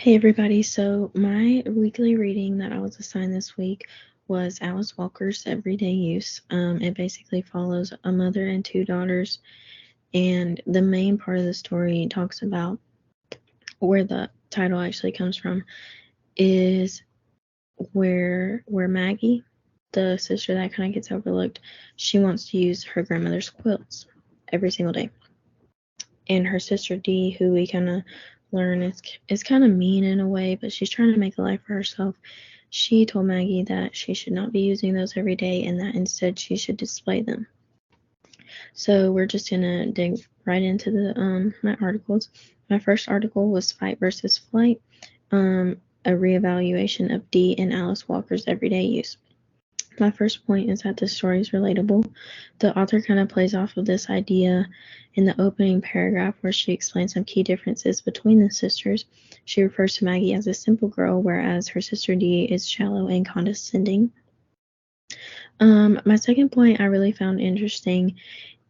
Hey everybody, so my weekly reading that I was assigned this week was Alice Walker's Everyday Use. It basically follows a mother and two daughters, and the main part of the story talks about where the title actually comes from is where Maggie, the sister that kind of gets overlooked, she wants to use her grandmother's quilts every single day. And her sister Dee, who we kind of learn is kind of mean in a way, but she's trying to make a life for herself. She told Maggie that she should not be using those every day and that instead she should display them. So we're just gonna dig right into my articles. My first article was Fight versus Flight, a reevaluation of Dee and Alice Walker's everyday use. My first point is that the story is relatable. The author kind of plays off of this idea in the opening paragraph where she explains some key differences between the sisters. She refers to Maggie as a simple girl, whereas her sister Dee is shallow and condescending. My second point I really found interesting.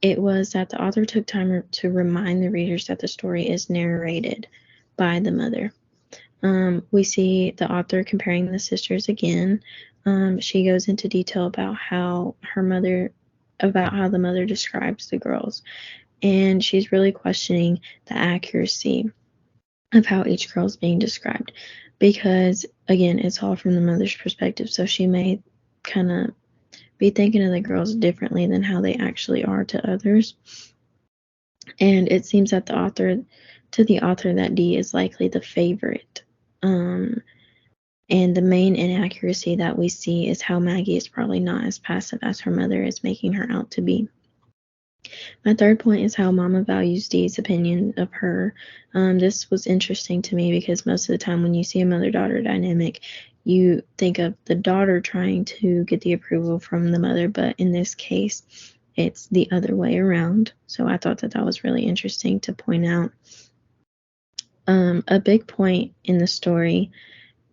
It was that the author took time to remind the readers that the story is narrated by the mother. We see the author comparing the sisters again. She goes into detail about how the mother describes the girls, and she's really questioning the accuracy of how each girl is being described, because again, it's all from the mother's perspective. So she may kind of be thinking of the girls differently than how they actually are to others. And it seems that the author that Dee is likely the favorite. And the main inaccuracy that we see is how Maggie is probably not as passive as her mother is making her out to be. My third point is how Mama values Dee's opinion of her. This was interesting to me because most of the time when you see a mother-daughter dynamic, you think of the daughter trying to get the approval from the mother, but in this case, it's the other way around. So I thought that was really interesting to point out. A big point in the story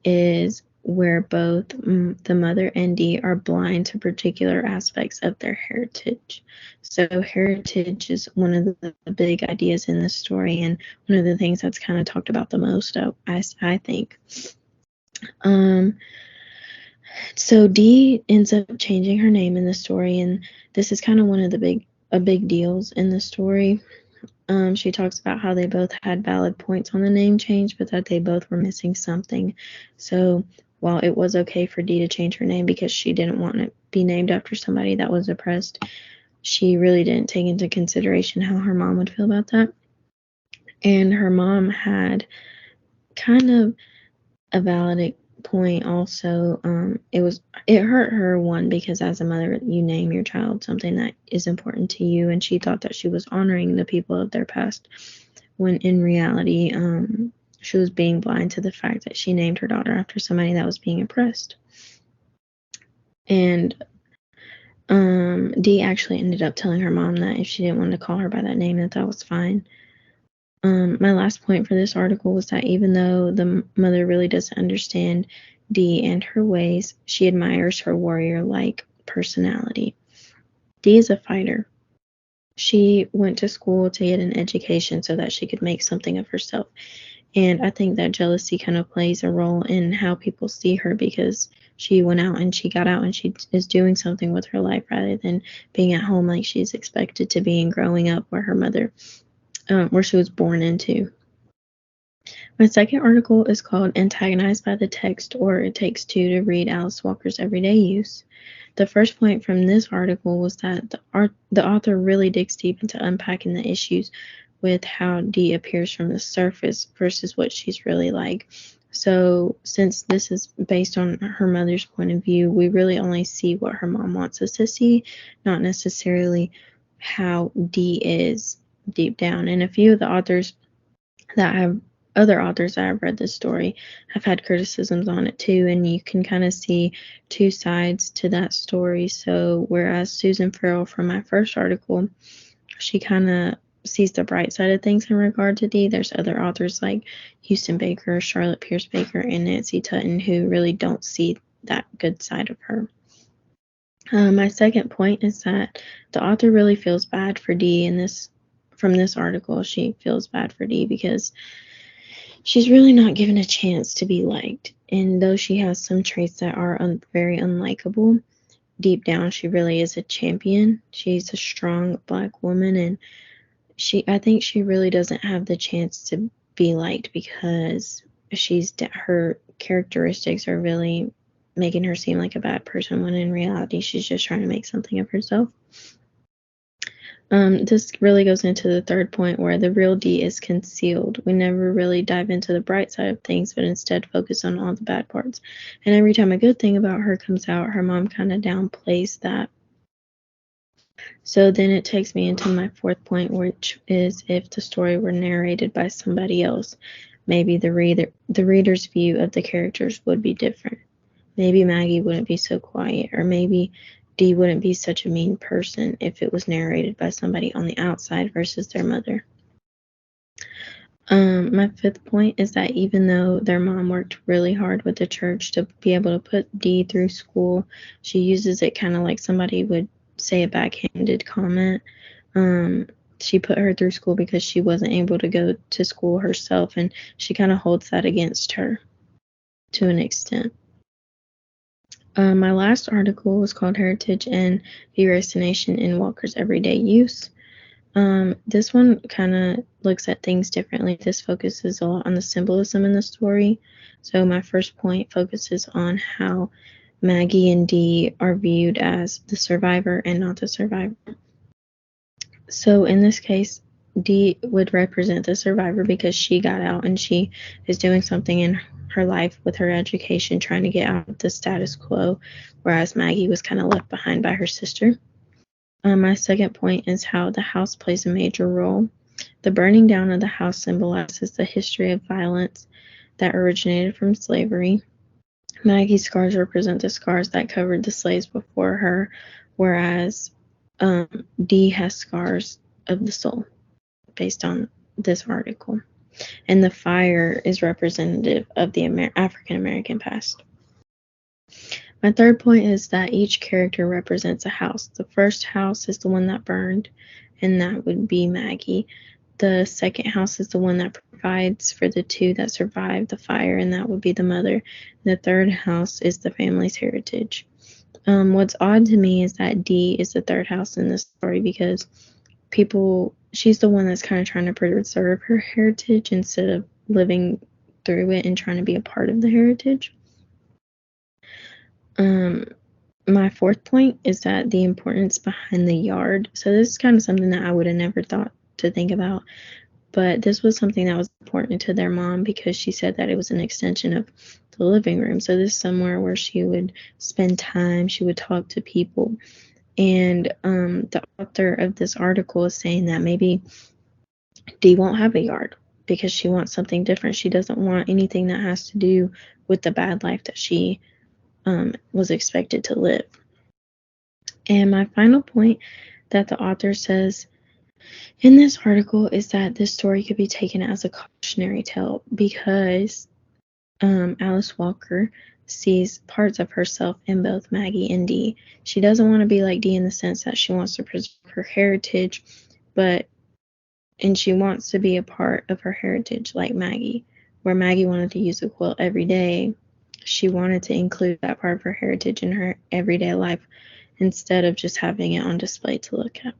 is where both the mother and Dee are blind to particular aspects of their heritage. So heritage is one of the big ideas in the story, and one of the things that's kind of talked about the most, I think. So Dee ends up changing her name in the story, and this is kind of one of the big deals in the story. She talks about how they both had valid points on the name change, but that they both were missing something. So while it was okay for Dee to change her name because she didn't want to be named after somebody that was oppressed, she really didn't take into consideration how her mom would feel about that. And her mom had kind of a valid point also. It hurt her, one, because as a mother you name your child something that is important to you, and she thought that she was honoring the people of their past, when in reality she was being blind to the fact that she named her daughter after somebody that was being oppressed. And Dee actually ended up telling her mom that if she didn't want to call her by that name, that was fine. My last point for this article was that even though the mother really doesn't understand Dee and her ways, she admires her warrior-like personality. Dee is a fighter. She went to school to get an education so that she could make something of herself. And I think that jealousy kind of plays a role in how people see her, because she went out and she got out and she is doing something with her life rather than being at home like she's expected to be and growing up where her mother where she was born into. My second article is called Antagonized by the Text, or It Takes Two to Read Alice Walker's Everyday Use. The first point from this article was that the author really digs deep into unpacking the issues with how Dee appears from the surface versus what she's really like. So since this is based on her mother's point of view, we really only see what her mom wants us to see, not necessarily how Dee is deep down. And a few of the other authors that have read this story have had criticisms on it too, and you can kind of see two sides to that story. So whereas Susan Farrell from my first article, she kind of sees the bright side of things in regard to Dee, there's other authors like Houston Baker, Charlotte Pierce Baker, and Nancy Tutton who really don't see that good side of her. My second point is that the author really feels bad for Dee from this article. She feels bad for Dee because she's really not given a chance to be liked. And though she has some traits that are very unlikable, deep down she really is a champion. She's a strong Black woman, and I think she really doesn't have the chance to be liked because her characteristics are really making her seem like a bad person, when in reality she's just trying to make something of herself. This really goes into the third point, where the real Dee is concealed. We never really dive into the bright side of things, but instead focus on all the bad parts. And every time a good thing about her comes out, her mom kind of downplays that. So then it takes me into my fourth point, which is if the story were narrated by somebody else, maybe the reader's view of the characters would be different. Maybe Maggie wouldn't be so quiet, or maybe Dee wouldn't be such a mean person if it was narrated by somebody on the outside versus their mother. My fifth point is that even though their mom worked really hard with the church to be able to put Dee through school, she uses it kind of like somebody would say a backhanded comment. She put her through school because she wasn't able to go to school herself, and she kind of holds that against her to an extent. My last article was called Heritage and Deracination in Walker's Everyday Use. This one kind of looks at things differently. This focuses a lot on the symbolism in the story. So my first point focuses on how Maggie and Dee are viewed as the survivor and not the survivor. So in this case, Dee would represent the survivor because she got out and she is doing something in her life with her education, trying to get out of the status quo, whereas Maggie was kind of left behind by her sister. My second point is how the house plays a major role. The burning down of the house symbolizes the history of violence that originated from slavery. Maggie's scars represent the scars that covered the slaves before her, whereas Dee has scars of the soul, based on this article. And the fire is representative of the African American past. My third point is that each character represents a house. The first house is the one that burned, and that would be Maggie. The second house is the one that provides for the two that survived the fire, and that would be the mother. The third house is the family's heritage. What's odd to me is that Dee is the third house in this story because she's the one that's kind of trying to preserve her heritage instead of living through it and trying to be a part of the heritage. My fourth point is that the importance behind the yard. So this is kind of something that I would have never thought to think about, but this was something that was important to their mom because she said that it was an extension of the living room. So this is somewhere where she would spend time, she would talk to people. And the author of this article is saying that maybe Dee won't have a yard because she wants something different. She doesn't want anything that has to do with the bad life that she was expected to live. And my final point that the author says in this article is that this story could be taken as a cautionary tale because Alice Walker sees parts of herself in both Maggie and Dee. She doesn't want to be like Dee in the sense that she wants to preserve her heritage, and she wants to be a part of her heritage like Maggie. Where Maggie wanted to use a quilt every day, she wanted to include that part of her heritage in her everyday life instead of just having it on display to look at.